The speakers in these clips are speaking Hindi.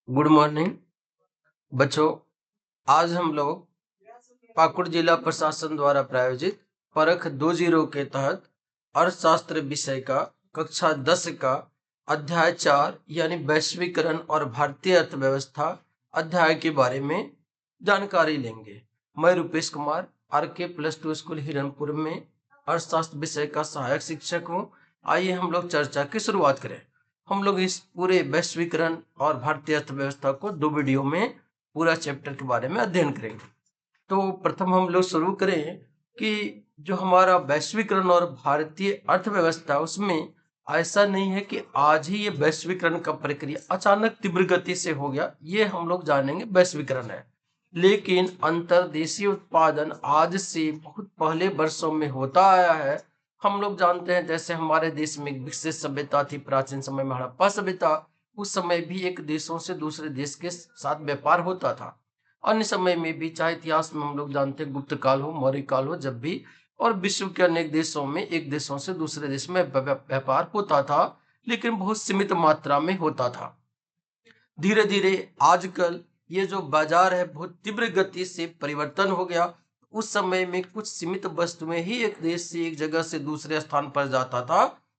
गुड मॉर्निंग बच्चों। आज हम लोग पाकुड़ जिला प्रशासन द्वारा प्रायोजित परख 20 के तहत अर्थशास्त्र विषय का कक्षा 10 का अध्याय 4 यानी वैश्वीकरण और भारतीय अर्थव्यवस्था अध्याय के बारे में जानकारी लेंगे। मैं रूपेश कुमार RK+2 स्कूल हिरनपुर में अर्थशास्त्र विषय का सहायक शिक्षक हूँ। आइए हम लोग चर्चा की शुरुआत करें। हम लोग इस पूरे वैश्वीकरण और भारतीय अर्थव्यवस्था को 2 वीडियो में पूरा चैप्टर के बारे में अध्ययन करेंगे। तो प्रथम हम लोग शुरू करें कि जो हमारा वैश्वीकरण और भारतीय अर्थव्यवस्था, उसमें ऐसा नहीं है कि आज ही ये वैश्वीकरण का प्रक्रिया अचानक तीव्र गति से हो गया। ये हम लोग जानेंगे वैश्वीकरण है, लेकिन अंतर्देशीय उत्पादन आज से बहुत पहले वर्षों में होता आया है। हम लोग जानते हैं जैसे हमारे देश में एक विकसित सभ्यता थी प्राचीन समय में, हड़प्पा सभ्यता। उस समय भी एक देशों से दूसरे देश के साथ व्यापार होता था। अन्य समय में भी, चाहे इतिहास में हम लोग जानते हैं गुप्त काल हो, मौर्य काल हो, जब भी और विश्व के अनेक देशों में एक देशों से दूसरे देश में व्यापार होता था, लेकिन बहुत सीमित मात्रा में होता था। धीरे धीरे आजकल ये जो बाजार है बहुत तीव्र गति से परिवर्तन हो गया। उस समय में कुछ सीमित वस्तुएं ही एक देश से एक जगह से दूसरे स्थान पर जाता था।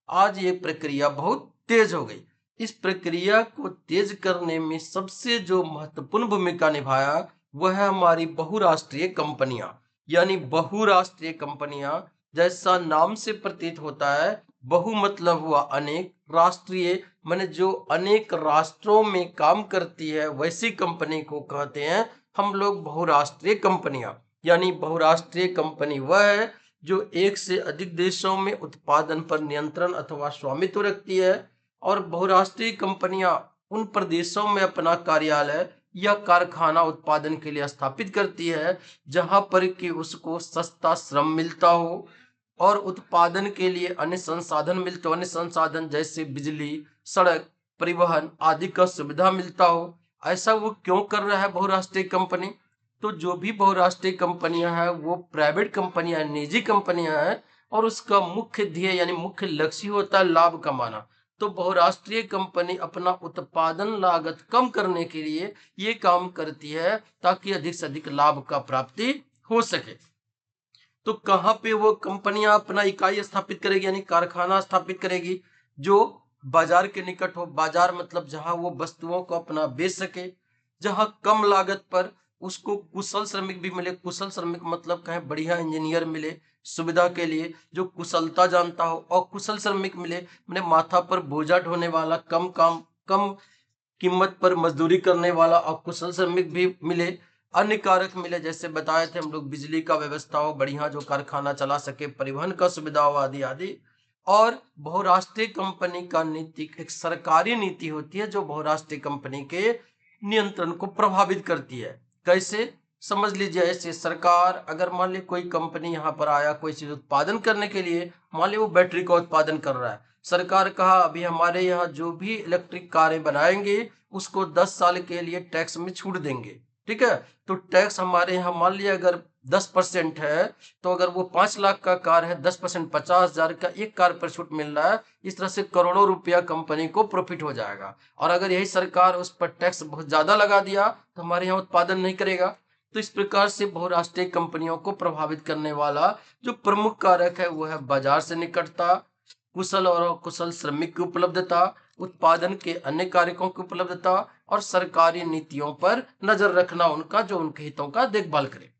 आज ये प्रक्रिया बहुत तेज हो गई। इस प्रक्रिया को तेज करने में सबसे जो महत्वपूर्ण भूमिका निभाया वह है हमारी बहुराष्ट्रीय कंपनियां। यानी बहुराष्ट्रीय कंपनियां, जैसा नाम से प्रतीत होता है, बहु मतलब हुआ अनेक, राष्ट्रीय माने जो अनेक राष्ट्रों में काम करती है, वैसी कंपनी को कहते हैं हम लोग बहुराष्ट्रीय कंपनियां। यानी बहुराष्ट्रीय कंपनी वह है जो एक से अधिक देशों में उत्पादन पर नियंत्रण अथवा स्वामित्व रखती है, और बहुराष्ट्रीय कंपनियां उन प्रदेशों में अपना कार्यालय या कारखाना उत्पादन के लिए स्थापित करती है जहां पर कि उसको सस्ता श्रम मिलता हो और उत्पादन के लिए अन्य संसाधन मिलते हो। अन्य संसाधन जैसे बिजली, सड़क, परिवहन आदि का सुविधा मिलता हो। ऐसा वो क्यों कर रहा है बहुराष्ट्रीय कंपनी? तो जो भी बहुराष्ट्रीय कंपनियां हैं वो प्राइवेट कंपनियां, निजी कंपनियां हैं, और उसका मुख्य ध्येय यानी मुख्य लक्ष्य होता है लाभ कमाना। तो बहुराष्ट्रीय कंपनी अपना उत्पादन लागत कम करने के लिए ये काम करती है ताकि अधिक से अधिक लाभ का प्राप्ति हो सके। तो कहां पे वो कंपनियां अपना इकाई स्थापित करेगी यानी कारखाना स्थापित करेगी? जो बाजार के निकट हो। बाजार मतलब जहां वो वस्तुओं को अपना बेच सके, जहां कम लागत पर उसको कुशल श्रमिक भी मिले। कुशल श्रमिक मतलब कहें बढ़िया इंजीनियर मिले सुविधा के लिए, जो कुशलता जानता हो, और कुशल श्रमिक मिले मैंने माथा पर बोझा ढोने वाला, कम कीमत पर मजदूरी करने वाला और कुशल श्रमिक भी मिले। अन्य कारक मिले जैसे बताए थे हम लोग, बिजली का व्यवस्था हो बढ़िया जो कारखाना चला सके, परिवहन का सुविधा हो आदि आदि। और बहुराष्ट्रीय कंपनी का नीति एक सरकारी नीति होती है जो बहुराष्ट्रीय कंपनी के नियंत्रण को प्रभावित करती है। कैसे? समझ लीजिए, ऐसे सरकार अगर मान ली कोई कंपनी यहाँ पर आया कोई चीज उत्पादन करने के लिए, मान ली वो बैटरी का उत्पादन कर रहा है, सरकार कहा अभी हमारे यहाँ जो भी इलेक्ट्रिक कारें बनाएंगे उसको 10 साल के लिए टैक्स में छूट देंगे। ठीक है, तो टैक्स हमारे यहाँ मान लिया अगर 10% है, तो अगर वो 5 लाख का कार है, 10% 50,000 का एक कार पर छूट मिल रहा है। इस तरह से करोड़ों रुपया कंपनी को प्रॉफिट हो जाएगा। और अगर यही सरकार उस पर टैक्स बहुत ज्यादा लगा दिया तो हमारे यहाँ उत्पादन नहीं करेगा। तो इस प्रकार से बहुराष्ट्रीय कंपनियों को प्रभावित करने वाला जो प्रमुख कारक है वो है बाजार से निकटता, कुशल और अकुशल श्रमिक की उपलब्धता, उत्पादन के अन्य कारकों की उपलब्धता, और सरकारी नीतियों पर नजर रखना उनका, जो उनके हितों का देखभाल करे।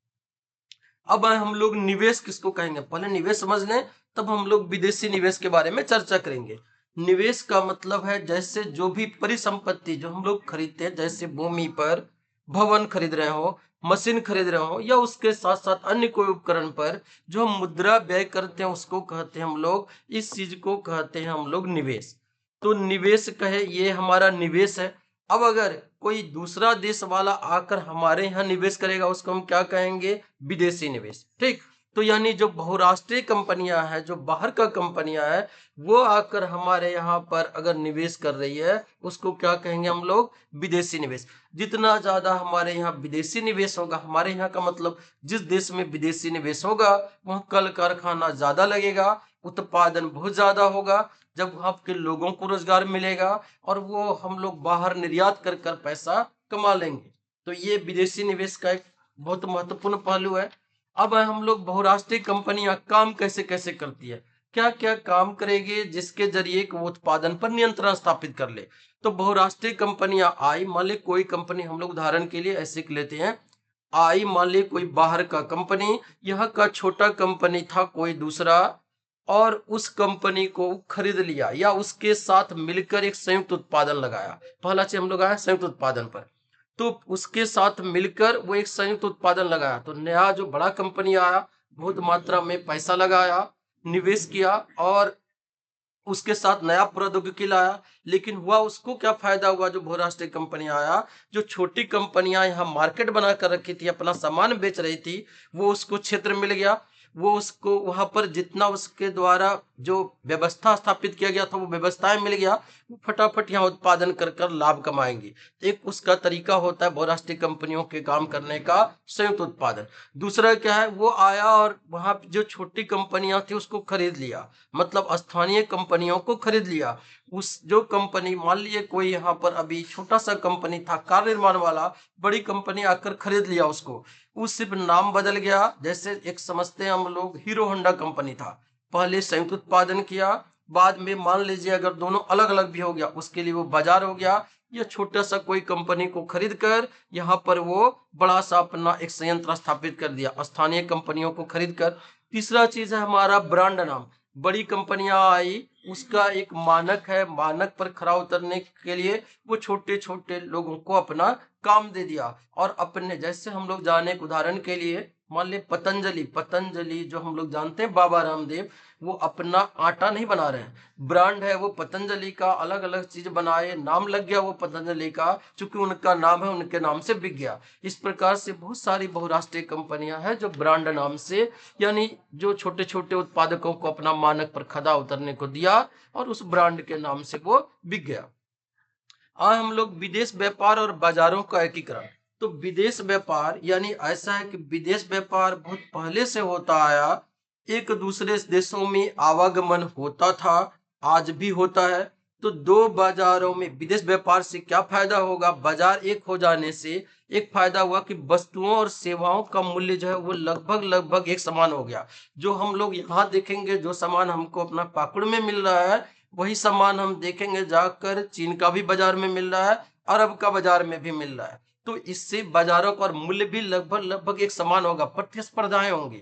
अब हम लोग निवेश किसको कहेंगे, पहले निवेश समझ लें, तब हम लोग विदेशी निवेश के बारे में चर्चा करेंगे। निवेश का मतलब है जैसे जो भी परिसंपत्ति जो हम लोग खरीदते हैं, जैसे भूमि पर भवन खरीद रहे हो, मशीन खरीद रहे हो, या उसके साथ साथ अन्य कोई उपकरण पर जो हम मुद्रा व्यय करते हैं उसको कहते हैं हम लोग, इस चीज को कहते हैं हम लोग निवेश। तो निवेश कहे ये हमारा निवेश है। अब अगर कोई दूसरा देश वाला आकर हमारे यहाँ निवेश करेगा उसको हम क्या कहेंगे? विदेशी निवेश। ठीक, तो यानी जो बहुराष्ट्रीय कंपनियां हैं, जो बाहर का कंपनियां हैं, वो आकर हमारे यहाँ पर अगर निवेश कर रही है उसको क्या कहेंगे हम लोग? विदेशी निवेश। जितना ज्यादा हमारे यहाँ विदेशी निवेश होगा, हमारे यहाँ का मतलब जिस देश में विदेशी निवेश होगा वहाँ कल कारखाना ज्यादा लगेगा, उत्पादन बहुत ज्यादा होगा। जब वहाँ के लोगों को रोजगार मिलेगा और वो हम लोग बाहर निर्यात कर कर पैसा कमा लेंगे। तो ये विदेशी निवेश का एक बहुत महत्वपूर्ण पहलू है। अब हम लोग बहुराष्ट्रीय कंपनियां काम कैसे कैसे करती है, क्या क्या काम करेंगे जिसके जरिए वो उत्पादन पर नियंत्रण स्थापित कर ले। तो बहुराष्ट्रीय कंपनियां आई, मान ली कोई कंपनी, हम लोग उदाहरण के लिए ऐसे लेते हैं, आई मान ली कोई बाहर का कंपनी, यहाँ का छोटा कंपनी था कोई दूसरा, और उस कंपनी को खरीद लिया या उसके साथ मिलकर एक संयुक्त उत्पादन लगाया। पहला चीज हम लोग आया संयुक्त उत्पादन पर। तो उसके साथ मिलकर वो एक संयुक्त उत्पादन लगाया, तो नया जो बड़ा कंपनी आया, बहुत मात्रा में पैसा लगाया, निवेश किया और उसके साथ नया प्रौद्योगिकी लाया। लेकिन हुआ उसको क्या फायदा हुआ, जो बहुराष्ट्रीय कंपनी आया, जो छोटी कंपनियां यहाँ मार्केट बना कर रखी थी, अपना सामान बेच रही थी, वो उसको क्षेत्र मिल गया, वो उसको वहां पर जितना उसके द्वारा जो व्यवस्था स्थापित किया गया था वो व्यवस्थाएं मिल गया, वो फटाफट यहाँ उत्पादन कर कर लाभ कमाएंगे। एक उसका तरीका होता है बहुराष्ट्रीय कंपनियों के काम करने का, संयुक्त उत्पादन। दूसरा क्या है, वो आया और वहां जो छोटी कंपनियां थी उसको खरीद लिया, मतलब स्थानीय कंपनियों को खरीद लिया। उस जो कंपनी, मान लीजिए कोई यहाँ पर अभी छोटा सा कंपनी था कार निर्माण वाला, बड़ी कंपनी आकर खरीद लिया उसको, वो सिर्फ नाम बदल गया। जैसे एक समझते हैं हम लोग, हीरो होंडा कंपनी था, पहले संयुक्त उत्पादन किया, बाद में मान लीजिए अगर दोनों अलग अलग भी हो गया, उसके लिए वो बाजार हो गया, या छोटा सा कोई कंपनी को खरीद कर यहाँ पर वो बड़ा सा अपना एक संयंत्र स्थापित कर दिया, स्थानीय कंपनियों को खरीद कर। तीसरा चीज है हमारा ब्रांड नाम। बड़ी कंपनियां आई, उसका एक मानक है, मानक पर खरा उतरने के लिए वो छोटे छोटे लोगों को अपना काम दे दिया, और अपने जैसे हम लोग जाने के उदाहरण के लिए मान ले पतंजलि, पतंजलि जो हम लोग जानते हैं बाबा रामदेव, वो अपना आटा नहीं बना रहे हैं, ब्रांड है वो पतंजलि का, अलग अलग चीज बनाए, नाम लग गया वो पतंजलि का, चूंकि उनका नाम है उनके नाम से बिक गया। इस प्रकार से बहुत सारी बहुराष्ट्रीय कंपनियां हैं जो ब्रांड नाम से, यानी जो छोटे छोटे उत्पादकों को अपना मानक पर खड़ा उतरने को दिया और उस ब्रांड के नाम से वो बिक गया। आज हम लोग विदेश व्यापार और बाजारों का एकीकरण। तो विदेश व्यापार यानी ऐसा है कि विदेश व्यापार बहुत पहले से होता आया, एक दूसरे देशों में आवागमन होता था, आज भी होता है। तो दो बाजारों में विदेश व्यापार से क्या फायदा होगा, बाजार एक हो जाने से एक फायदा हुआ कि वस्तुओं और सेवाओं का मूल्य जो है वो लगभग लगभग एक समान हो गया। जो हम लोग यहाँ देखेंगे, जो सामान हमको अपना पाकुड़ में मिल रहा है, वही सामान हम देखेंगे जाकर चीन का भी बाजार में मिल रहा है, अरब का बाजार में भी मिल रहा है। तो इससे बाजारों का मूल्य भी लगभग लगभग एक समान होगा, प्रतिस्पर्धाएं होंगी।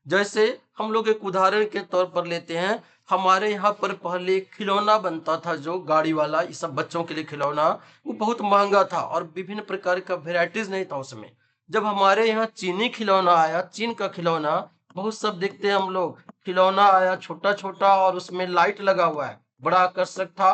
जैसे हम लोग एक उदाहरण के तौर पर लेते हैं, हमारे यहाँ पर पहले खिलौना बनता था, जो गाड़ी वाला, ये सब बच्चों के लिए खिलौना, वो बहुत महंगा था और विभिन्न प्रकार का वेराइटीज नहीं था उसमें। जब हमारे यहाँ चीनी खिलौना आया, चीन का खिलौना, बहुत सब देखते हैं हम लोग, खिलौना आया छोटा छोटा और उसमें लाइट लगा हुआ है, बड़ा आकर्षक था।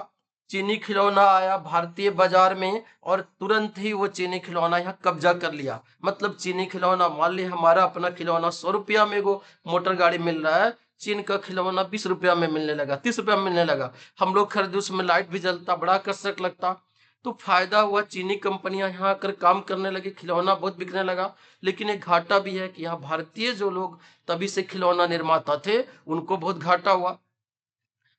चीनी खिलौना आया भारतीय बाजार में और तुरंत ही वो चीनी खिलौना यहाँ कब्जा कर लिया। मतलब चीनी खिलौना, मान ली हमारा अपना खिलौना 100 रुपया में वो मोटर गाड़ी मिल रहा है, चीन का खिलौना 20 रुपया में मिलने लगा, 30 रुपया में मिलने लगा। हम लोग खरीदे, उसमें लाइट भी जलता, बड़ा आकर्षक लगता। तो फायदा हुआ, चीनी कंपनियां यहाँ आकर काम करने लगी, खिलौना बहुत बिकने लगा। लेकिन एक घाटा भी है कि यहाँ भारतीय जो लोग तभी से खिलौना निर्माता थे, उनको बहुत घाटा हुआ।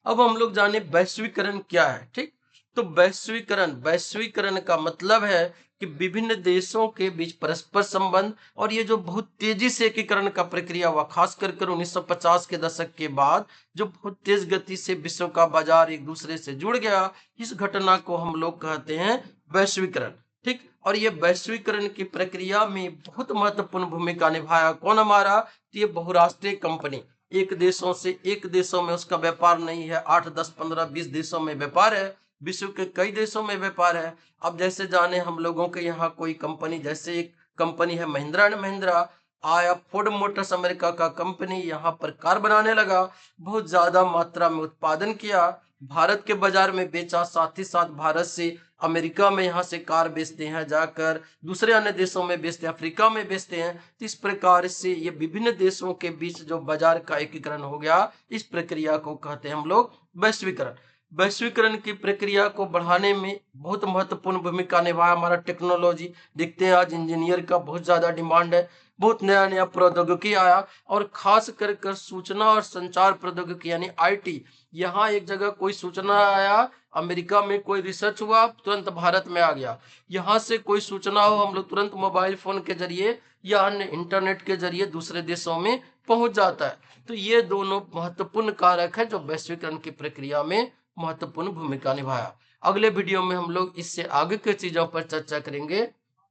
अब हम लोग जाने वैश्वीकरण क्या है। ठीक, तो वैश्वीकरण, वैश्वीकरण का मतलब है कि विभिन्न देशों के बीच परस्पर संबंध, और ये जो बहुत तेजी से एकीकरण का प्रक्रिया हुआ, खास कर 1950 के दशक के बाद, जो बहुत तेज गति से विश्व का बाजार एक दूसरे से जुड़ गया, इस घटना को हम लोग कहते हैं वैश्वीकरण। ठीक, और ये वैश्वीकरण की प्रक्रिया में बहुत महत्वपूर्ण भूमिका निभाया कौन, हमारा, तो ये बहुराष्ट्रीय कंपनी। एक देशों से, एक देशों में उसका व्यापार नहीं है, 8 10 15 20 देशों में व्यापार है, विश्व के कई देशों में व्यापार है। अब जैसे जाने हम लोगों के यहाँ कोई कंपनी, जैसे एक कंपनी है महिंद्रा एंड महिंद्रा, आया फोर्ड मोटर्स अमेरिका का कंपनी, यहाँ पर कार बनाने लगा, बहुत ज्यादा मात्रा में उत्पादन किया, भारत के बाजार में बेचा, साथ ही साथ भारत से अमेरिका में यहाँ से कार बेचते हैं, जाकर दूसरे अन्य देशों में बेचते हैं, अफ्रीका में बेचते हैं। तो इस प्रकार से ये विभिन्न देशों के बीच जो बाजार का एकीकरण हो गया, इस प्रक्रिया को कहते हैं हम लोग वैश्वीकरण। वैश्वीकरण की प्रक्रिया को बढ़ाने में बहुत महत्वपूर्ण भूमिका निभाया हमारा टेक्नोलॉजी। देखते हैं आज इंजीनियर का बहुत ज्यादा डिमांड है, बहुत नया नया प्रौद्योगिकी आया, और खास कर सूचना और संचार प्रौद्योगिकी यानी आईटी। यहाँ एक जगह कोई सूचना आया, अमेरिका में कोई रिसर्च हुआ, तुरंत भारत में आ गया। यहाँ से कोई सूचना हो, हम लोग तुरंत मोबाइल फोन के जरिए या अन्य इंटरनेट के जरिए दूसरे देशों में पहुंच जाता है। तो ये दोनों महत्वपूर्ण कारक है जो वैश्वीकरण की प्रक्रिया में महत्वपूर्ण भूमिका निभाया। अगले वीडियो में हम लोग इससे आगे की चीजों पर चर्चा करेंगे।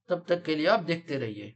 तब तक के लिए आप देखते रहिए।